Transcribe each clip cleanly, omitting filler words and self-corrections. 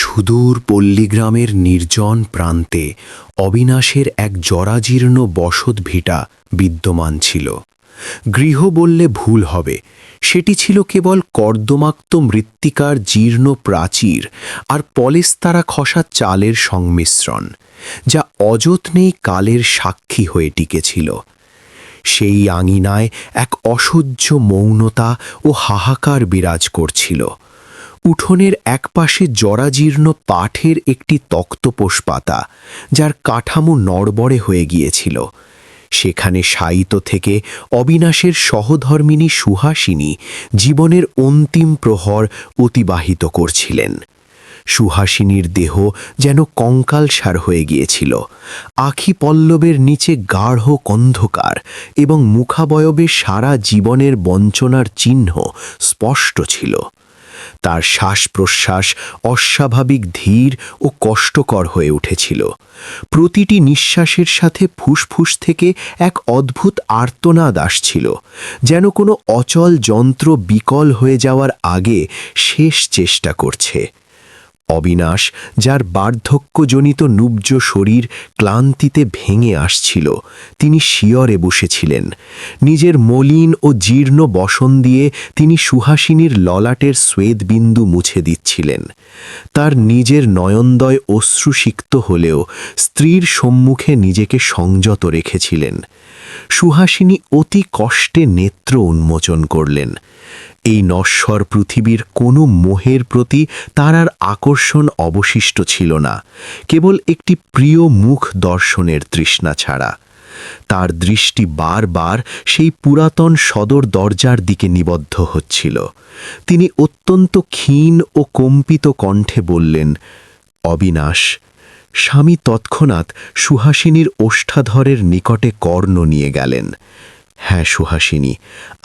সুদূর পল্লীগ্রামের নির্জন প্রান্তে অবিনাশের এক জরাজীর্ণ বসতভিটা বিদ্যমান ছিল। গৃহ বললে ভুল হবে, সেটি ছিল কেবল কর্দমাক্ত মৃত্তিকার জীর্ণ প্রাচীর আর পলেস্তারা খসা চালের সংমিশ্রণ, যা অযত্নেই কালের সাক্ষী হয়ে টিকেছিল। সেই আঙিনায় এক অসহ্য মৌনতা ও হাহাকার বিরাজ করছিল। উঠোনের একপাশে জরাজীর্ণ পাঠের একটি তক্তপোষ পাতা, যার কাঠামো নড়বড়ে হয়ে গিয়েছিল। সেখানে শায়িত থেকে অবিনাশের সহধর্মিণী সুহাসিনী জীবনের অন্তিম প্রহর অতিবাহিত করছিলেন। সুহাসিনীর দেহ যেন কঙ্কালসার হয়ে গিয়েছিল। আখি পল্লবের নিচে গাঢ় অন্ধকার এবং মুখাবয়বে সারা জীবনের বঞ্চনার চিহ্ন স্পষ্ট ছিল। তার শ্বাস প্রশ্বাস অস্বাভাবিক ধীর ও কষ্টকর হয়ে উঠেছিল। প্রতিটি নিঃশ্বাসের সাথে ফুসফুস থেকে এক অদ্ভুত আর্তনাদ আসছিল, যেন কোনো অচল যন্ত্র বিকল হয়ে যাওয়ার আগে শেষ চেষ্টা করছে। অবিনাশ, যার বার্ধক্যজনিত নুব্জ শরীর ক্লান্তিতে ভেঙে আসছিল, তিনি শিয়রে বসেছিলেন। নিজের মলিন ও জীর্ণ বসন দিয়ে তিনি সুহাসিনীর ললাটের স্বেদবিন্দু মুছে দিচ্ছিলেন। তার নিজের নয়নদয় অশ্রুসিক্ত হলেও স্ত্রীর সম্মুখে নিজেকে সংযত রেখেছিলেন। সুহাসিনী অতি কষ্টে নেত্র উন্মোচন করলেন। এই নশ্বর পৃথিবীর কোনো মোহের প্রতি তার আর আকর্ষণ অবশিষ্ট ছিল না, কেবল একটি প্রিয় মুখ দর্শনের তৃষ্ণা ছাড়া। তার দৃষ্টি বারবার সেই পুরাতন সদর দরজার দিকে নিবদ্ধ হচ্ছিল। তিনি অত্যন্ত ক্ষীণ ও কম্পিত কণ্ঠে বললেন, অবিনাশ। স্বামী তৎক্ষণাৎ সুহাসিনীর ওষ্ঠাধরের নিকটে কর্ণ নিয়ে গেলেন। হ্যাঁ সুহাসিনী,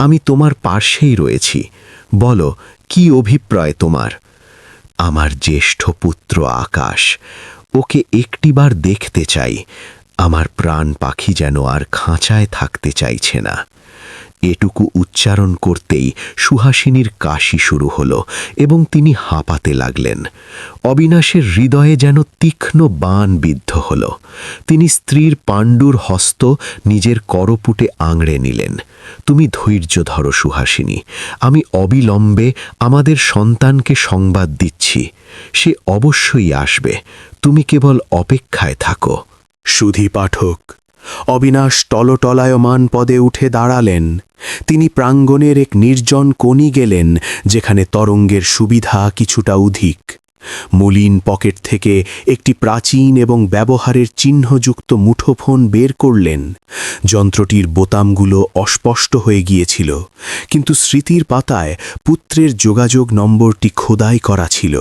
আমি তোমার পার্শ্বেই রয়েছি। বলো, কি অভিপ্রায় তোমার? আমার জ্যেষ্ঠ পুত্র আকাশ, ওকে একটিবার দেখতে চাই। আমার প্রাণ পাখি যেন আর খাঁচায় থাকতে চাইছে না। এটুকু উচ্চারণ করতেই সুহাসিনীর কাশি শুরু হলো এবং তিনি হাঁপাতে লাগলেন। অবিনাশের হৃদয়ে যেন তীক্ষ্ণ বাণ বিদ্ধ হল। তিনি স্ত্রীর পাণ্ডুর হস্ত নিজের করপুটে আঁকড়ে নিলেন। তুমি ধৈর্য ধরো সুহাসিনী, আমি অবিলম্বে আমাদের সন্তানকে সংবাদ দিচ্ছি। সে অবশ্যই আসবে, তুমি কেবল অপেক্ষায় থাকো। সুধী পাঠক, অবিনাশ টলটলায়মান পদে উঠে দাঁড়ালেন। তিনি প্রাঙ্গণের এক নির্জন কোণে গেলেন, যেখানে তরঙ্গের সুবিধা কিছুটা অধিক। মলিন পকেট থেকে একটি প্রাচীন এবং ব্যবহারের চিহ্নযুক্ত মুঠোফোন বের করলেন। যন্ত্রটির বোতামগুলো অস্পষ্ট হয়ে গিয়েছিল, কিন্তু স্মৃতির পাতায় পুত্রের যোগাযোগ নম্বরটি খোদাই করা ছিল।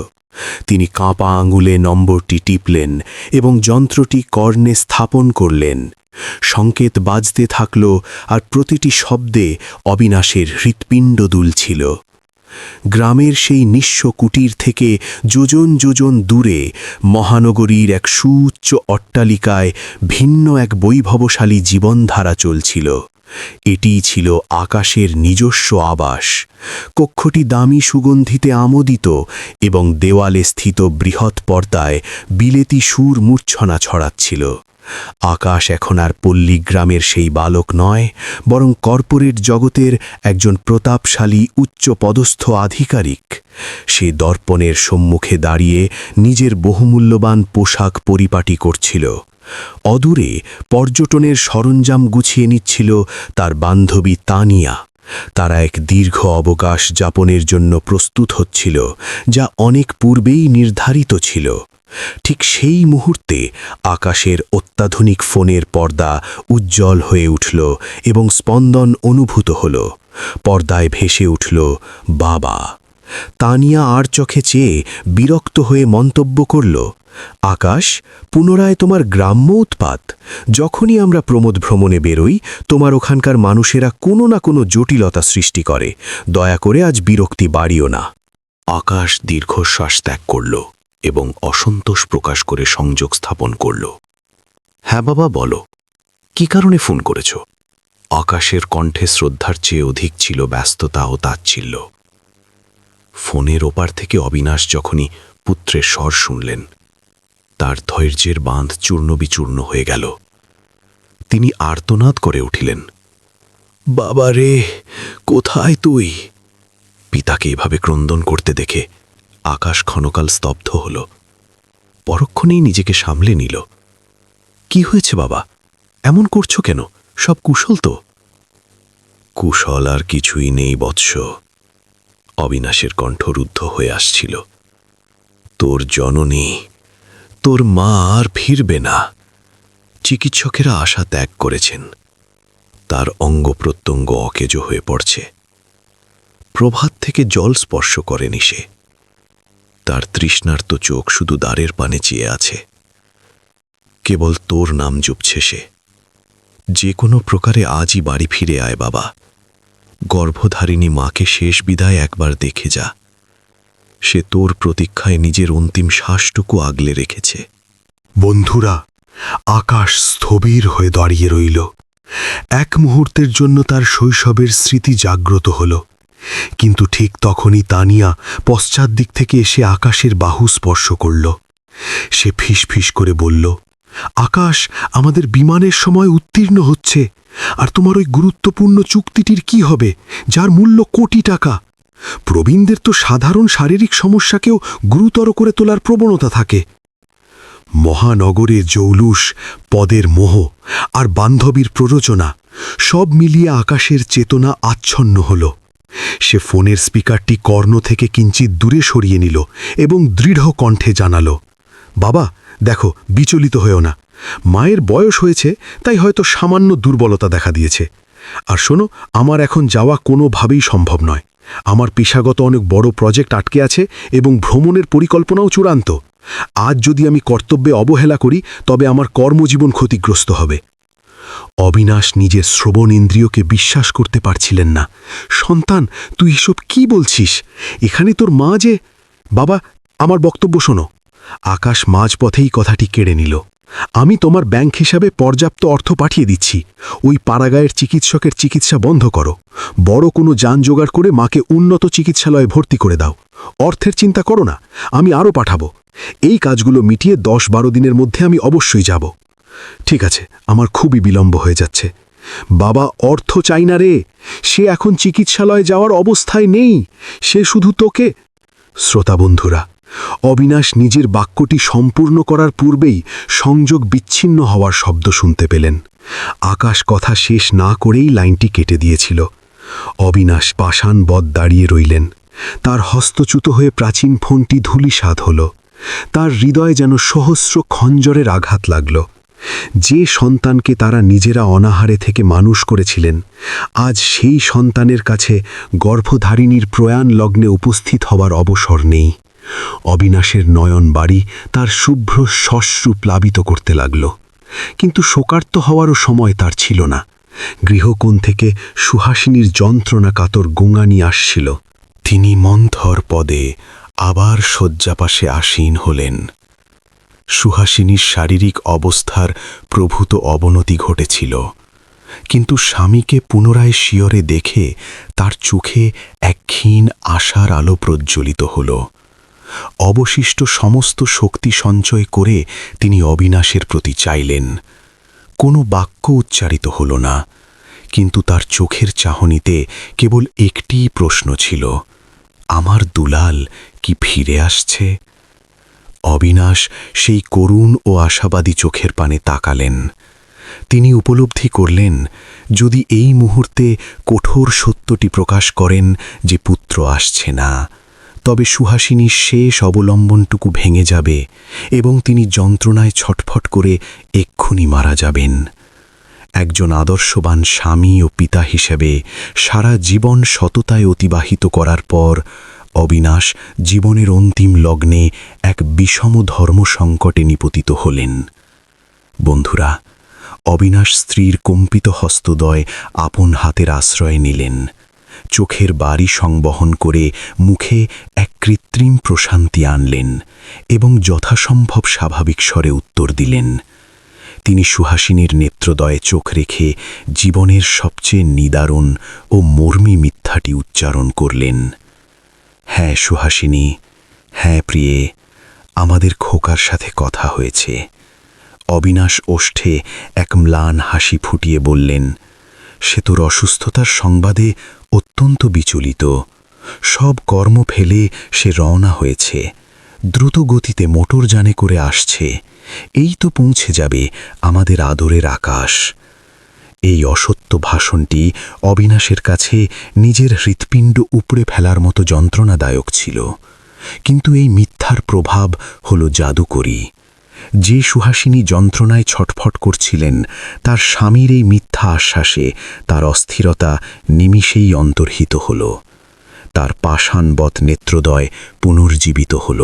তিনি কাঁপা আঙুলে নম্বরটি টিপলেন এবং যন্ত্রটি কর্ণে স্থাপন করলেন। সংকেত বাজতে থাকল, আর প্রতিটি শব্দে অবিনাশের হৃৎপিণ্ড দুলছিল। গ্রামের সেই নিঃস্ব কুটির থেকে যোজন যোজন দূরে মহানগরীর এক সুউচ্চ অট্টালিকায় ভিন্ন এক বৈভবশালী জীবনধারা চলছিল। এটিই ছিল আকাশের নিজস্ব আবাস। কক্ষটি দামি সুগন্ধিতে আমোদিত এবং দেওয়ালে স্থিত বৃহৎ পর্দায় বিলেতি সুর মূর্ছনা ছড়াচ্ছিল। আকাশ এখন আর পল্লীগ্রামের সেই বালক নয়, বরং কর্পোরেট জগতের একজন প্রতাপশালী উচ্চপদস্থ আধিকারিক। সে দর্পণের সম্মুখে দাঁড়িয়ে নিজের বহুমূল্যবান পোশাক পরিপাটি করছিল। অদূরে পর্যটনের সরঞ্জাম গুছিয়ে নিচ্ছিল তার বান্ধবী তানিয়া। তারা এক দীর্ঘ অবকাশ যাপনের জন্য প্রস্তুত হচ্ছিল, যা অনেক পূর্বেই নির্ধারিত ছিল। ঠিক সেই মুহূর্তে আকাশের অত্যাধুনিক ফোনের পর্দা উজ্জ্বল হয়ে উঠল এবং স্পন্দন অনুভূত হল। পর্দায় ভেসে উঠল বাবা। তানিয়া আর চোখে চেয়ে বিরক্ত হয়ে মন্তব্য করল, আকাশ, পুনরায় তোমার গ্রাম্য উৎপাত। যখনই আমরা প্রমোদ ভ্রমণে বেরোই, তোমার ওখানকার মানুষেরা কোনো না কোনো জটিলতা সৃষ্টি করে। দয়া করে আজ বিরক্তি বাড়িও না। আকাশ দীর্ঘশ্বাস ত্যাগ করল এবং অসন্তোষ প্রকাশ করে সংযোগ স্থাপন করল। হ্যাঁ বাবা, বলো, কি কারণে ফোন করেছ? আকাশের কণ্ঠে শ্রদ্ধার চেয়ে অধিক ছিল ব্যস্ততা ও তাচ্ছিল্য। ফোনের ওপার থেকে অবিনাশ যখনই পুত্রের স্বর শুনলেন। তার ধৈর্যের বাঁধ চূর্ণবিচূর্ণ হয়ে গেল। তিনি আর্তনাদ করে উঠিলেন, বাবা রে, কোথায় তুই? পিতাকে এভাবে ক্রন্দন করতে দেখে আকাশ ক্ষণকাল স্তব্ধ হল। পরক্ষণেই নিজেকে সামলে নিল। কি হয়েছে বাবা, এমন করছো কেন? সব কুশল তো? কুশল আর কিছুই নেই বৎস। অবিনাশের কণ্ঠ রুদ্ধ হয়ে আসছিল। তোর জননী, তোর মা আর ফিরবে না। চিকিৎসকেরা আশা ত্যাগ করেছেন। তার অঙ্গ প্রত্যঙ্গ অকেজো হয়ে পড়ছে। প্রভাত থেকে জল স্পর্শ করেনি সে। তার তৃষ্ণার্ত চোখ শুধু দ্বারের পানে চেয়ে আছে। কেবল তোর নাম জপছে সে। যে কোনো প্রকারে আজই বাড়ি ফিরে আয় বাবা। গর্ভধারিণী মাকে শেষ বিদায় একবার দেখে যা। সে তোর প্রতীক্ষায় নিজের অন্তিম শ্বাসটুকু আগলে রেখেছে। বন্ধুরা, আকাশ স্থবির হয়ে দাঁড়িয়ে রইল। এক মুহূর্তের জন্য তার শৈশবের স্মৃতি জাগ্রত হল। কিন্তু ঠিক তখনই তানিয়া পশ্চাৎ দিক থেকে এসে আকাশের বাহু স্পর্শ করল। সে ফিসফিস করে বলল, আকাশ, আমাদের বিমানের সময় উত্তীর্ণ হচ্ছে। আর তোমার ওই গুরুত্বপূর্ণ চুক্তিটির কি হবে, যার মূল্য কোটি টাকা? প্রবীণদের তো সাধারণ শারীরিক সমস্যাকেও গুরুতর করে তোলার প্রবণতা থাকে। মহানগরে জৌলুস, পদের মোহ আর বান্ধবীর প্ররোচনা সব মিলিয়ে আকাশের চেতনা আচ্ছন্ন হল। সে ফোনের স্পিকারটি কর্ণ থেকে কিঞ্চিত দূরে সরিয়ে নিল এবং দৃঢ় কণ্ঠে জানাল, বাবা দেখো, বিচলিত হয়েও না। মায়ের বয়স হয়েছে, তাই হয়তো সামান্য দুর্বলতা দেখা দিয়েছে। আর শোনো, আমার এখন যাওয়া কোনোভাবেই সম্ভব নয়। আমার পেশাগত অনেক বড় প্রজেক্ট আটকে আছে এবং ভ্রমণের পরিকল্পনাও চূড়ান্ত। আজ যদি আমি কর্তব্যে অবহেলা করি, তবে আমার কর্মজীবন ক্ষতিগ্রস্ত হবে। অবিনাশ নিজের শ্রবণ ইন্দ্রিয়কে বিশ্বাস করতে পারছিলেন না। সন্তান, তুই এসব কি বলছিস? এখানে তোর মা যে... বাবা, আমার বক্তব্য শোনো। আকাশ মাঝপথেই কথাটি কেড়ে নিল। আমি তোমার ব্যাংক হিসাবে পর্যাপ্ত অর্থ পাঠিয়ে দিচ্ছি। ওই পাড়াগাঁয়ের চিকিৎসকের চিকিৎসা বন্ধ করো। বড় কোনো যান জোগাড় করে মাকে উন্নত চিকিৎসালয়ে ভর্তি করে দাও। অর্থের চিন্তা করো না, আমি আরও পাঠাবো। এই কাজগুলো মিটিয়ে 10-12 দিনের মধ্যে আমি অবশ্যই যাব। ঠিক আছে, আমার খুবই বিলম্ব হয়ে যাচ্ছে। বাবা, অর্থ চাই না রে। সে এখন চিকিৎসালয়ে যাওয়ার অবস্থায় নেই। সে শুধু তোকে... শ্রোতা বন্ধুরা, অবিনাশ নিজের বাক্যটি সম্পূর্ণ করার পূর্বেই সংযোগ বিচ্ছিন্ন হওয়ার শব্দ শুনতে পেলেন। আকাশ কথা শেষ না করেই লাইনটি কেটে দিয়েছিল। অবিনাশ পাষাণবৎ দাঁড়িয়ে রইলেন। তার হস্তচ্যুত হয়ে প্রাচীন ফোনটি ধূলিসাৎ হল। তার হৃদয়ে যেন সহস্র খঞ্জরের আঘাত লাগল। যে সন্তানকে তারা নিজেরা অনাহারে থেকে মানুষ করেছিলেন, আজ সেই সন্তানের কাছে গর্ভধারিণীর প্রয়াণ লগ্নে উপস্থিত হবার অবসর নেই। অবিনাশের নয়ন বাড়ি তার শুভ্র শ্মশ্রু প্লাবিত করতে লাগল। কিন্তু শোকার্ত হওয়ারও সময় তার ছিল না। গৃহকোণ থেকে সুহাসিনীর যন্ত্রণা কাতর গোঙানি আসছিল। তিনি মন্থর পদে আবার শয্যাপাশে আসীন হলেন। সুহাসিনীর শারীরিক অবস্থার প্রভূত অবনতি ঘটেছিল, কিন্তু স্বামীকে পুনরায় শিয়রে দেখে তার চোখে এক ক্ষীণ আশার আলো প্রজ্জ্বলিত হল। অবশিষ্ট সমস্ত শক্তি সঞ্চয় করে তিনি অবিনাশের প্রতি চাইলেন। কোনো বাক্য উচ্চারিত হল না, কিন্তু তার চোখের চাহনিতে কেবল একটিই প্রশ্ন ছিল, আমার দুলাল কি ফিরে আসছে? অবিনাশ সেই করুণ ও আশাবাদী চোখের পানে তাকালেন। তিনি উপলব্ধি করলেন, যদি এই মুহূর্তে কঠোর সত্যটি প্রকাশ করেন যে পুত্র আসছে না, তবে সুহাসিনীর শেষ অবলম্বনটুকু ভেঙে যাবে এবং তিনি যন্ত্রণায় ছটফট করে এক্ষুনি মারা যাবেন। একজন আদর্শবান স্বামী ও পিতা হিসেবে সারা জীবন সততায় অতিবাহিত করার পর অবিনাশ জীবনের অন্তিম লগ্নে এক বিষম ধর্ম সংকটে নিপতিত হলেন। বন্ধুরা, অবিনাশ স্ত্রীর কম্পিত হস্তদ্বয় আপন হাতের আশ্রয় নিলেন। চোখের বাড়ি সংবহন করে মুখে এক কৃত্রিম প্রশান্তি আনলেন এবং যথাসম্ভব স্বাভাবিক স্বরে উত্তর দিলেন। তিনি সুহাসিনীর নেত্রদয়ে চোখ রেখে জীবনের সবচেয়ে নিদারুণ ও মর্মী মিথ্যাটি উচ্চারণ করলেন। হ্যাঁ সুহাসিনী, হ্যাঁ প্রিয়ে, আমাদের খোকার সাথে কথা হয়েছে। অবিনাশ ওষ্ঠে এক ম্লান হাসি ফুটিয়ে বললেন, সে তোর অসুস্থতার সংবাদে অত্যন্ত বিচলিত। সব কর্ম ফেলে সে রওনা হয়েছে, দ্রুত গতিতে মোটরযানে করে আসছে। এই তো পৌঁছে যাবে আমাদের আদরের আকাশ। এই অসত্য ভাষণটি অবিনাশের কাছে নিজের হৃৎপিণ্ড উপড়ে ফেলার মতো যন্ত্রণাদায়ক ছিল, কিন্তু এই মিথ্যার প্রভাব হল জাদুকরী। যে সুহাসিনী যন্ত্রণায় ছটফট করছিলেন, তার স্বামীর এই মিথ্যা আশ্বাসে তার অস্থিরতা নিমিষেই অন্তর্হিত হল। তার পাষাণবৎ নেত্রদ্বয় পুনর্জীবিত হল।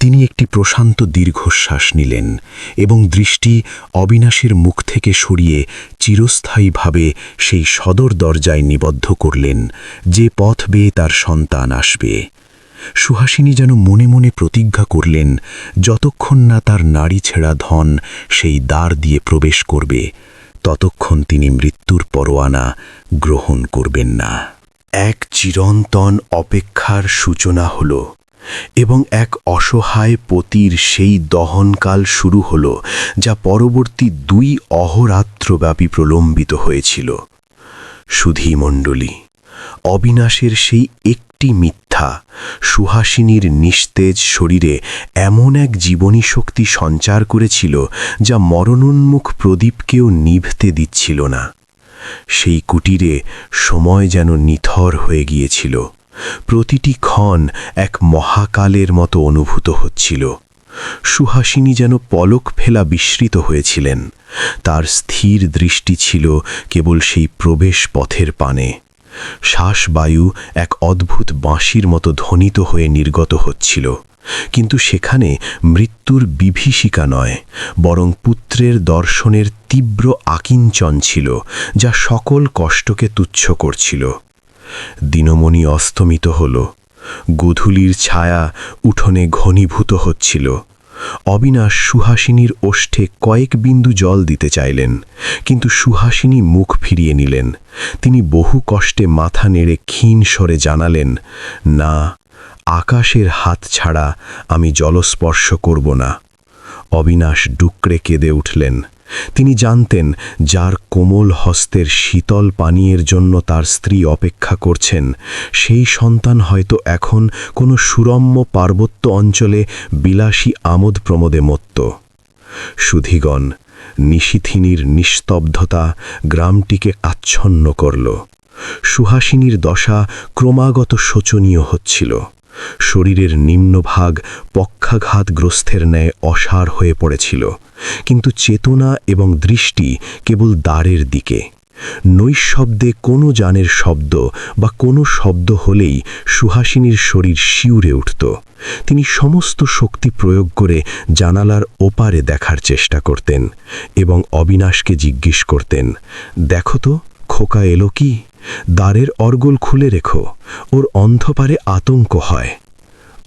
তিনি একটি প্রশান্ত দীর্ঘশ্বাস নিলেন এবং দৃষ্টি অবিনাশের মুখ থেকে সরিয়ে চিরস্থায়ীভাবে সেই সদর দরজায় নিবদ্ধ করলেন, যে পথ বেয়ে তার সন্তান আসবে। সুহাসিনী যেন মনে মনে প্রতিজ্ঞা করলেন, যতক্ষণ না তার নারী ছেঁড়া ধন সেই দ্বার দিয়ে প্রবেশ করবে, ততক্ষণ তিনি মৃত্যুর পরোয়ানা গ্রহণ করবেন না। এক চিরন্তন অপেক্ষার সূচনা হল এবং এক অসহায় পতির সেই দহনকাল শুরু হল, যা পরবর্তী 2 অহরাত্রব্যাপী প্রলম্বিত হয়েছিল। সুধীমণ্ডলী, অবিনাশের সেই একটি মিথ্যা সুহাসিনীর নিস্তেজ শরীরে এমন এক জীবনী শক্তি সঞ্চার করেছিল, যা মরণোন্মুখ প্রদীপকেও নিভতে দিচ্ছিল না। সেই কুটিরে সময় যেন নিথর হয়ে গিয়েছিল। প্রতিটি ক্ষণ এক মহাকালের মতো অনুভূত হচ্ছিল। সুহাসিনী যেন পলক ফেলা বিস্মৃত হয়েছিলেন। তার স্থির দৃষ্টি ছিল কেবল সেই প্রবেশ পথের পানে। শ্বাসবায়ু এক অদ্ভুত বাঁশির মতো ধ্বনিত হয়ে নির্গত হচ্ছিল, কিন্তু সেখানে মৃত্যুর বিভীষিকা নয়, বরং পুত্রের দর্শনের তীব্র আকিঞ্চন ছিল, যা সকল কষ্টকে তুচ্ছ করছিল। দিনমণি অস্তমিত হল। গোধূলির ছায়া উঠোনে ঘনীভূত হচ্ছিল। অবিনাশ সুহাসিনীর ওষ্ঠে কয়েক বিন্দু জল দিতে চাইলেন, কিন্তু সুহাসিনী মুখ ফিরিয়ে নিলেন। তিনি বহু কষ্টে মাথা নেড়ে ক্ষীণ স্বরে জানালেন, না, আকাশের হাত ছাড়া আমি জলস্পর্শ করব না। অবিনাশ ডুকরে কেঁদে উঠলেন। তিনি জানতেন, যার কোমল হস্তের শীতল পানীয়ের জন্য তার স্ত্রী অপেক্ষা করছেন, সেই সন্তান হয়তো এখন কোনো সুরম্য পার্বত্য অঞ্চলে বিলাসী আমোদ প্রমোদে মত্ত। সুধীগণ, নিশীথিনীর নিস্তব্ধতা গ্রামটিকে আচ্ছন্ন করল। সুহাসিনীর দশা ক্রমাগত শোচনীয় হচ্ছিল। শরীরের নিম্নভাগ পক্ষাঘাতগ্রস্তের ন্যায় অসাড় হয়ে পড়েছিল, কিন্তু চেতনা এবং দৃষ্টি কেবল দ্বারের দিকে। নৈশব্দে কোনো যানের শব্দ বা কোনো শব্দ হলেই সুহাসিনীর শরীর শিউরে উঠত। তিনি সমস্ত শক্তি প্রয়োগ করে জানালার ওপারে দেখার চেষ্টা করতেন এবং অবিনাশকে জিজ্ঞেস করতেন, দেখো তো, খোকা এলো কি? দ্বারের অর্গল খুলে রেখো, ওর অন্ধকারে আতঙ্ক হয়।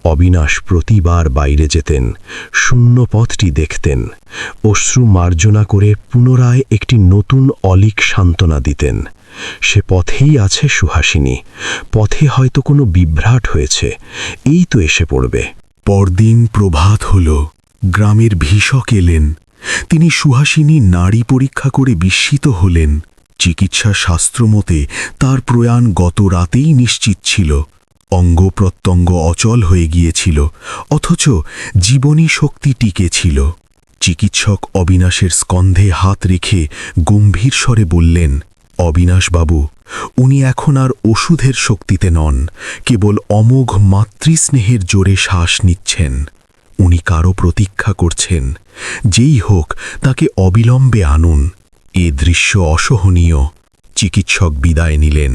অবিনাশ প্রতিবার বাইরে যেতেন, শূন্য পথটি দেখতেন, অশ্রু মার্জনা করে পুনরায় একটি নতুন অলিক সান্ত্বনা দিতেন। সে পথেই আছে সুহাসিনী, পথে হয়তো কোনো বিভ্রাট হয়েছে, এই তো এসে পড়বে। পরদিন প্রভাত হল। গ্রামের ভিষক এলেন। তিনি সুহাসিনী নাড়ি পরীক্ষা করে বিস্মিত হলেন। চিকিৎসা শাস্ত্রমতে তার প্রয়াণ গত রাতেই নিশ্চিত ছিল। অঙ্গ প্রত্যঙ্গ অচল হয়ে গিয়েছিল, অথচ জীবনী শক্তি টিকে ছিল। চিকিৎসক অবিনাশের স্কন্ধে হাত রেখে গম্ভীর স্বরে বললেন, অবিনাশবাবু, উনি এখন আর ওষুধের শক্তিতে নন, কেবল অমোঘ মাতৃস্নেহের জোরে শ্বাস নিচ্ছেন। উনি কারো প্রতীক্ষা করছেন, যেই হোক তাকে অবিলম্বে আনুন। এ দৃশ্য অসহনীয়। চিকিৎসক বিদায় নিলেন,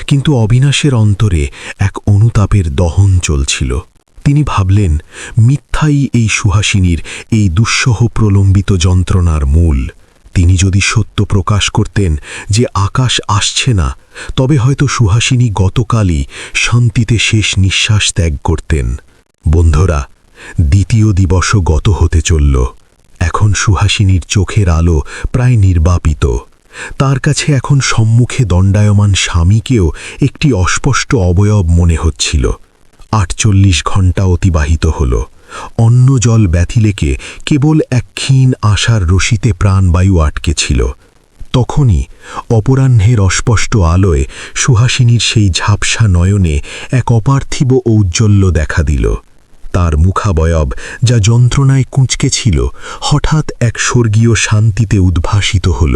কিন্তু অবিনাশের অন্তরে এক অনুতাপের দহন চলছিল। তিনি ভাবলেন, মিথ্যাই এই সুহাসিনীর এই দুঃসহ প্রলম্বিত যন্ত্রণার মূল। তিনি যদি সত্য প্রকাশ করতেন যে আকাশ আসছে না, তবে হয়তো সুহাসিনী গতকালই শান্তিতে শেষ নিঃশ্বাস ত্যাগ করতেন। বন্ধুরা, দ্বিতীয় দিবসও গত হতে চলল। এখন সুহাসিনীর চোখের আলো প্রায় নির্বাপিত। তার কাছে এখন সম্মুখে দণ্ডায়মান স্বামীকেও একটি অস্পষ্ট অবয়ব মনে হচ্ছিল। 48 ঘণ্টা অতিবাহিত হল। অন্ন জল ব্যতিলেকে কেবল এক ক্ষীণ আশার রশিতে প্রাণবায়ু আটকে ছিল। তখনই অপরাহ্নের অস্পষ্ট আলোয় সুহাসিনীর সেই ঝাপসা নয়নে এক অপার্থিব ঔজ্জ্বল্য দেখা দিল। তার মুখাবয়ব যা যন্ত্রণায় কুঁচকে ছিল, হঠাৎ এক স্বর্গীয় শান্তিতে উদ্ভাসিত হল।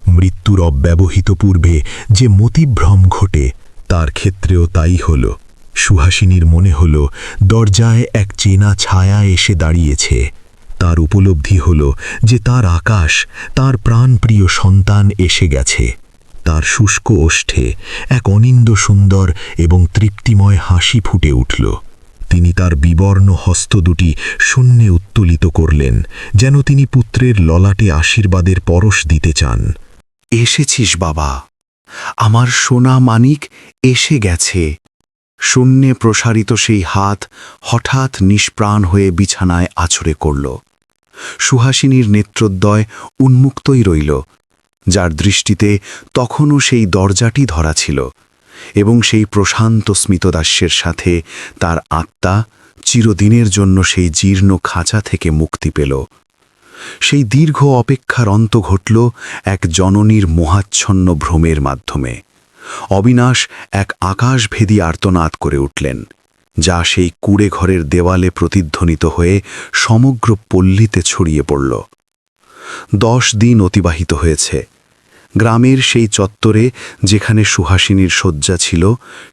মৃত্যুর অব্যবহিত পূর্বে যে মতিভ্রম ঘটে, তার ক্ষেত্রেও তাই হল। সুহাসিনীর মনে হল দরজায় এক চেনা ছায়া এসে দাঁড়িয়েছে। তার উপলব্ধি হল যে তার আকাশ, তার প্রাণপ্রিয় সন্তান এসে গেছে। তার শুষ্ক ওষ্ঠে এক অনিন্দ সুন্দর এবং তৃপ্তিময় হাসি ফুটে উঠল। তিনি তার বিবর্ণ হস্ত দুটি শূন্যে উত্তোলিত করলেন, যেন তিনি পুত্রের ললাটে আশীর্বাদের পরশ দিতে চান। এসেছিস বাবা, আমার সোনা মানিক এসে গেছে। শূন্যে প্রসারিত সেই হাত হঠাৎ নিষ্প্রাণ হয়ে বিছানায় আছড়ে করল। সুহাসিনীর নেত্রোদ্বয় উন্মুক্তই রইল, যার দৃষ্টিতে তখনও সেই দরজাটি ধরা ছিল, এবং সেই প্রশান্ত স্মিতদাস্যের সাথে তার আত্মা চিরদিনের জন্য সেই জীর্ণ খাঁচা থেকে মুক্তি পেল। সেই দীর্ঘ অপেক্ষার অন্ত ঘটল এক জননীর মোহাচ্ছন্ন ভ্রমের মাধ্যমে। অবিনাশ এক আকাশভেদী আর্তনাদ করে উঠলেন, যা সেই কুঁড়ে ঘরের দেওয়ালে প্রতিধ্বনিত হয়ে সমগ্র পল্লীতে ছড়িয়ে পড়ল। 10 দিন অতিবাহিত হয়েছে। গ্রামের সেই চত্বরে যেখানে সুহাসিনীর শয্যা ছিল,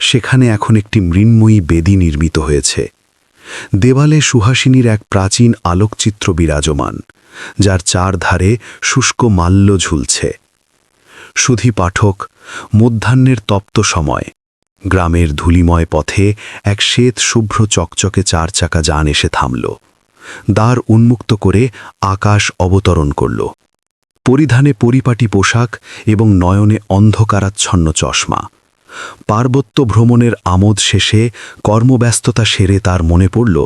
সেখানে এখন একটি মৃন্ময়ী বেদী নির্মিত হয়েছে। দেওয়ালে সুহাসিনীর এক প্রাচীন আলোকচিত্র বিরাজমান, যার চারধারে শুষ্ক মাল্য ঝুলছে। সুধী পাঠক, মধ্যাহ্নের তপ্ত সময় গ্রামের ধূলিময় পথে এক শ্বেত শুভ্র চকচকে 4 চাকা যান এসে থামল। দ্বার উন্মুক্ত করে আকাশ অবতরণ করল। পরিধানে পরিপাটি পোশাক এবং নয়নে অন্ধকারাচ্ছন্ন চশমা। পার্বত্য ভ্রমণের আমোদ শেষে কর্মব্যস্ততা সেরে তার মনে পড়ল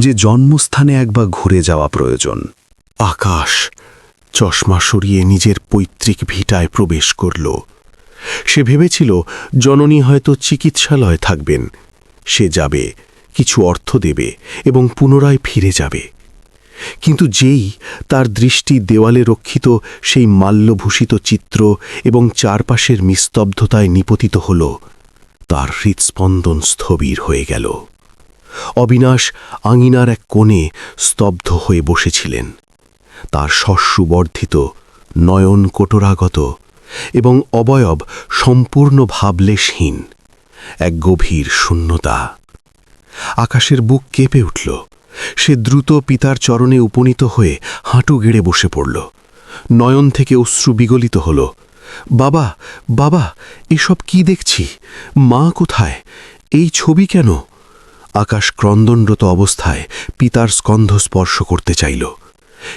যে জন্মস্থানে একবার ঘুরে যাওয়া প্রয়োজন। আকাশ চশমা সরিয়ে নিজের পৈতৃক ভিটায় প্রবেশ করল। সে ভেবেছিল জননী হয়তো চিকিৎসালয়ে থাকবেন। সে যাবে, কিছু অর্থ দেবে এবং পুনরায় ফিরে যাবে। কিন্তু যেই তার দৃষ্টি দেওয়ালে রক্ষিত সেই মাল্যভূষিত চিত্র এবং চারপাশের নিস্তব্ধতায় নিপতিত হল, তার হৃৎস্পন্দন স্থবির হয়ে গেল। অবিনাশ আঙিনার এক কোণে স্তব্ধ হয়ে বসেছিলেন। তার শস্যবর্ধিত, নয়ন কোটরাগত এবং অবয়ব সম্পূর্ণ ভাবলেশহীন, এক গভীর শূন্যতা। আকাশের বুক কেঁপে উঠল। সে দ্রুত পিতার চরণে উপনীত হয়ে হাঁটু গেড়ে বসে পড়ল। নয়ন থেকে অশ্রু বিগলিত হল। বাবা, বাবা, এসব কি দেখছি? মা কোথায়? এই ছবি কেন? আকাশ ক্রন্দনরত অবস্থায় পিতার স্কন্ধ স্পর্শ করতে চাইল,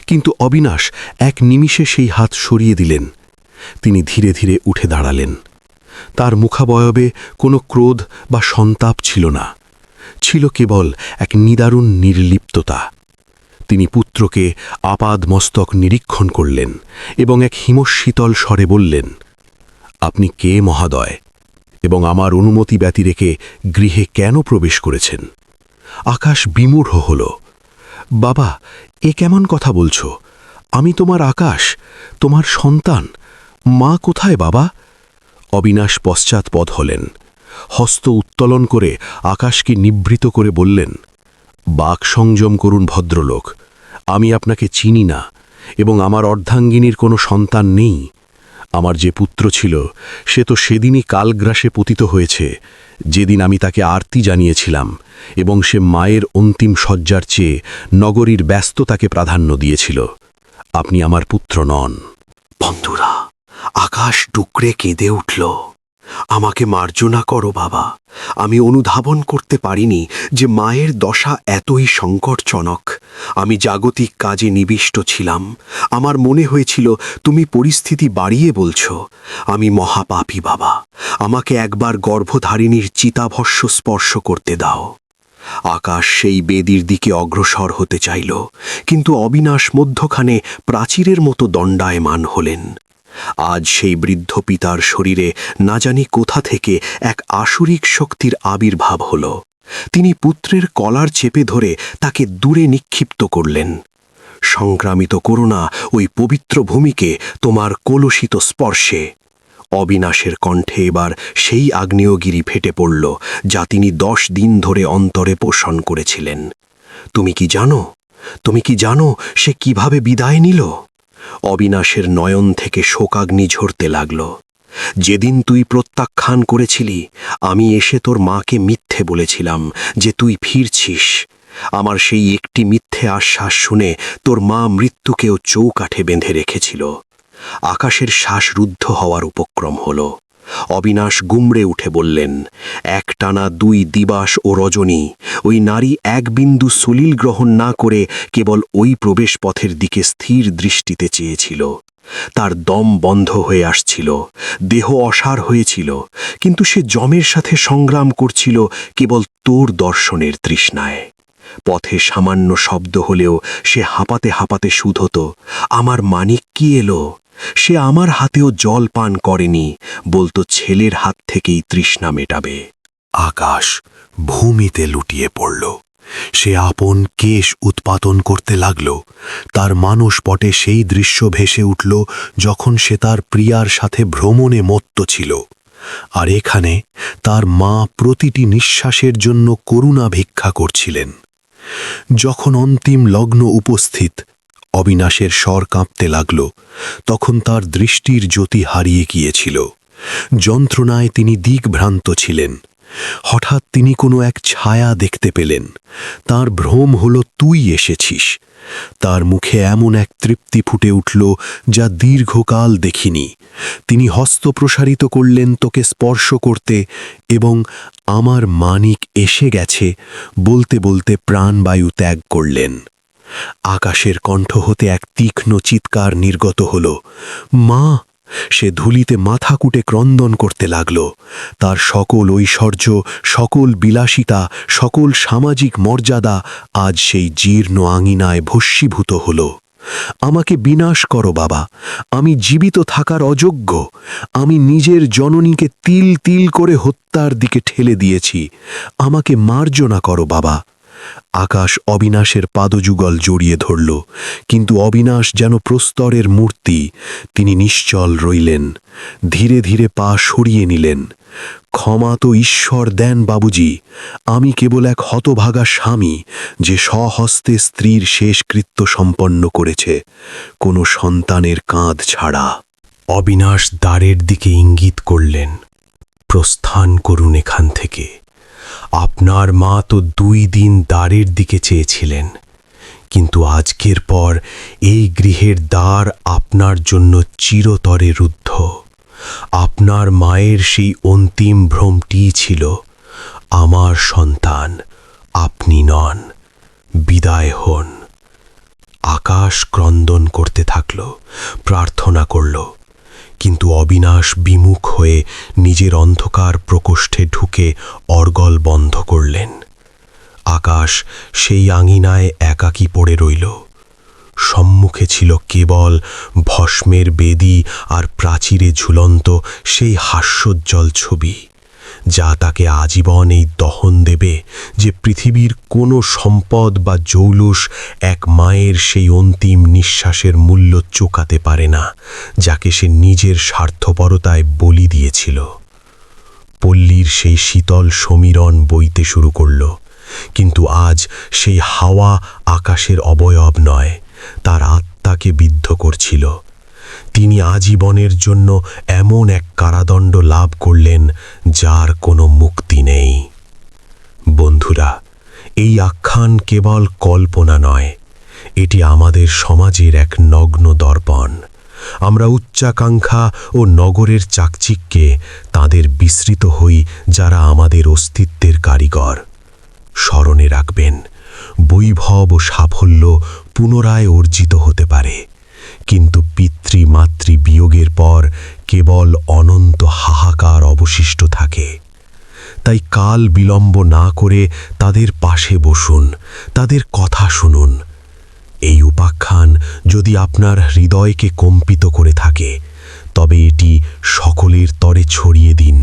কিন্তু অবিনাশ এক নিমিষে সেই হাত সরিয়ে দিলেন। তিনি ধীরে ধীরে উঠে দাঁড়ালেন। তার মুখাবয়বে কোনো ক্রোধ বা সন্তাপ ছিল না, ছিল কেবল এক নিদারুণ নির্লিপ্ততা। তিনি পুত্রকে আপাদ মস্তক নিরীক্ষণ করলেন এবং এক হিমশীতল স্বরে বললেন, আপনি কে মহাদয়, এবং আমার অনুমতি ব্যতি রেখে গৃহে কেন প্রবেশ করেছেন? আকাশ বিমূঢ় হল। বাবা, এ কেমন কথা বলছ? আমি তোমার আকাশ, তোমার সন্তান। মা কোথায় বাবা? অবিনাশ পশ্চাৎপদ হলেন। হস্ত উত্তোলন করে আকাশকে নিবৃত করে বললেন, বাক সংযম করুন ভদ্রলোক। আমি আপনাকে চিনি না এবং আমার অর্ধাঙ্গিনীর কোনো সন্তান নেই। আমার যে পুত্র ছিল সে তো সেদিনই কালগ্রাসে পতিত হয়েছে, যেদিন আমি তাকে আরতি জানিয়েছিলাম এবং সে মায়ের অন্তিম শয্যার চেয়ে নগরীর ব্যস্ততাকে প্রাধান্য দিয়েছিল। আপনি আমার পুত্র নন। বন্ধুরা, আকাশ ডুকরে কেঁদে উঠল। আমাকে মার্জনা করো বাবা, আমি অনুধাবন করতে পারিনি যে মায়ের দশা এতই সংকটজনক। আমি জাগতিক কাজে নিবিষ্ট ছিলাম। আমার মনে হয়েছিল তুমি পরিস্থিতি বাড়িয়ে বলছ। আমি মহাপাপী বাবা, আমাকে একবার গর্ভধারিণীর চিতাভস্য স্পর্শ করতে দাও। আকাশ সেই বেদির দিকে অগ্রসর হতে চাইল, কিন্তু অবিনাশ মধ্যখানে প্রাচীরের মতো দণ্ডায়মান হলেন। আজ সেই বৃদ্ধ পিতার শরীরে না জানি কোথা থেকে এক আসুরিক শক্তির আবির্ভাব হল। তিনি পুত্রের কলার চেপে ধরে তাকে দূরে নিক্ষিপ্ত করলেন। সংক্রামিত করো না ওই পবিত্র ভূমিকে তোমার কলুষিত স্পর্শে। অবিনাশের কণ্ঠে এবার সেই আগ্নেয়গিরি ফেটে পড়ল, যা তিনি 10 দিন ধরে অন্তরে পোষণ করেছিলেন। তুমি কি জানো সে কিভাবে বিদায় নিল? অবিনাশের নয়ন থেকে শোকাগ্নি ঝরতে লাগল। যেদিন তুই প্রত্যাখ্যান করেছিলি, আমি এসে তোর মাকে মিথ্যে বলেছিলাম যে তুই ফিরছিস। আমার সেই একটি মিথ্যে আশ্বাস শুনে তোর মা মৃত্যুকেও চৌকাঠে বেঁধে রেখেছিল। আকাশের শ্বাসরুদ্ধ হওয়ার উপক্রম হল। অবিনাশ গুমড়ে উঠে বললেন, একটানা 2 দিবাস ও রজনী ওই নারী এক বিন্দু সলিল গ্রহণ না করে কেবল ওই প্রবেশপথের দিকে স্থির দৃষ্টিতে চেয়েছিল। তার দম বন্ধ হয়ে আসছিল, দেহ অসাড় হয়েছিল, কিন্তু সে যমের সাথে সংগ্রাম করছিল কেবল তোর দর্শনের তৃষ্ণায়। পথে সামান্য শব্দ হলেও সে হাঁপাতে হাঁপাতে শুধত, আমার মানিক কি এলো? সে আমার হাতেও জল পান করেনি, বলতো ছেলের হাত থেকেই তৃষ্ণা মেটাবে। আকাশ ভূমিতে লুটিয়ে পড়ল। সে আপন কেশ উৎপাদন করতে লাগল। তার মানসপটে সেই দৃশ্য ভেসে উঠল যখন সে তার প্রিয়ার সাথে ভ্রমণে মত্ত ছিল। আর এখানে তার মা প্রতিটি নিঃশ্বাসের জন্য করুণা ভিক্ষা করছিলেন। যখন অন্তিম লগ্ন উপস্থিত, অবিনাশের স্বর কাঁপতে লাগল, তখন তার দৃষ্টির জ্যোতি হারিয়ে গিয়েছিল। যন্ত্রণায় তিনি দিকভ্রান্ত ছিলেন। হঠাৎ তিনি কোনো এক ছায়া দেখতে পেলেন। তার ভ্রম হল তুই এসেছিস। তার মুখে এমন এক তৃপ্তি ফুটে উঠল যা দীর্ঘকাল দেখিনি। তিনি হস্ত প্রসারিত করলেন তোকে স্পর্শ করতে, এবং আমার মানিক এসে গেছে বলতে বলতে প্রাণবায়ু ত্যাগ করলেন। আকাশের কণ্ঠ হতে এক তীক্ষ্ণ চিৎকার নির্গত হল, মা! সে ধুলিতে মাথা কুটে ক্রন্দন করতে লাগল। তার সকল ঐশ্বর্য, সকল বিলাসিতা, সকল সামাজিক মর্যাদা আজ সেই জীর্ণ আঙিনায় ভস্মীভূত হল। আমাকে বিনাশ করো বাবা, আমি জীবিত থাকার অযোগ্য। আমি নিজের জননীকে তিল তিল করে হত্যার দিকে ঠেলে দিয়েছি। আমাকে মার্জনা করো বাবা। আকাশ অবিনাশের পাদযুগল জড়িয়ে ধরল, কিন্তু অবিনাশ যেন প্রস্তরের মূর্তি। তিনি নিশ্চল রইলেন, ধীরে ধীরে পা সরিয়ে নিলেন। ক্ষমা তো ঈশ্বর দেন বাবুজি, আমি কেবল এক হতভাগা স্বামী যে স্বহস্তে স্ত্রীর শেষকৃত্য সম্পন্ন করেছে, কোনো সন্তানের কাঁধ ছাড়া। অবিনাশ দ্বারের দিকে ইঙ্গিত করলেন, প্রস্থান করুন এখান থেকে। আপনার মা তো 2 দিন দ্বারের দিকে চেয়েছিলেন, কিন্তু আজকের পর এই গৃহের দ্বার আপনার জন্য চিরতরে রুদ্ধ। আপনার মায়ের সেই অন্তিম ভ্রমটি ছিল, আমার সন্তান আপনি নন, বিদায় হন। আকাশ ক্রন্দন করতে থাকল, প্রার্থনা করল, কিন্তু অবিনাশ বিমুখ হয়ে নিজের অন্ধকার প্রকোষ্ঠে ঢুকে অর্গল বন্ধ করলেন। আকাশ সেই আঙিনায় একাকী পড়ে রইল। সম্মুখে ছিল কেবল ভস্মের বেদী আর প্রাচীরে ঝুলন্ত সেই হাস্যোজ্জ্বল ছবি, যা তাকে আজীবন এই দহন দেবে যে পৃথিবীর কোনো সম্পদ বা জৌলুস এক মায়ের সেই অন্তিম নিঃশ্বাসের মূল্য চোকাতে পারে না, যাকে সে নিজের স্বার্থপরতায় বলি দিয়েছিল। পল্লীর সেই শীতল সমীরণ বইতে শুরু করল, কিন্তু আজ সেই হাওয়া আকাশের অবয়ব নয়, তার আত্মাকে বিদ্ধ করছিল। তিনি আজীবনের জন্য এমন এক কারাদণ্ড লাভ করলেন যার কোনো মুক্তি নেই। বন্ধুরা, এই আখ্যান কেবল কল্পনা নয়, এটি আমাদের সমাজের এক নগ্ন দর্পণ। আমরা উচ্চাকাঙ্ক্ষা ও নগরের চাকচিক্যে তাদের বিস্মৃত হই যারা আমাদের অস্তিত্বের কারিগর। স্মরণে রাখবেন, বৈভব ও সাফল্য পুনরায় অর্জিত হতে পারে, কিন্তু পিতৃমাতৃ বিয়োগের পর কেবল অনন্ত হাহাকার অবশিষ্ট থাকে। তাই কাল বিলম্ব না করে তাদের পাশে বসুন, তাদের কথা শুনুন। এই উপাখ্যান যদি আপনার হৃদয়কে কম্পিত করে থাকে, তবে এটি সকলের তরে ছড়িয়ে দিন।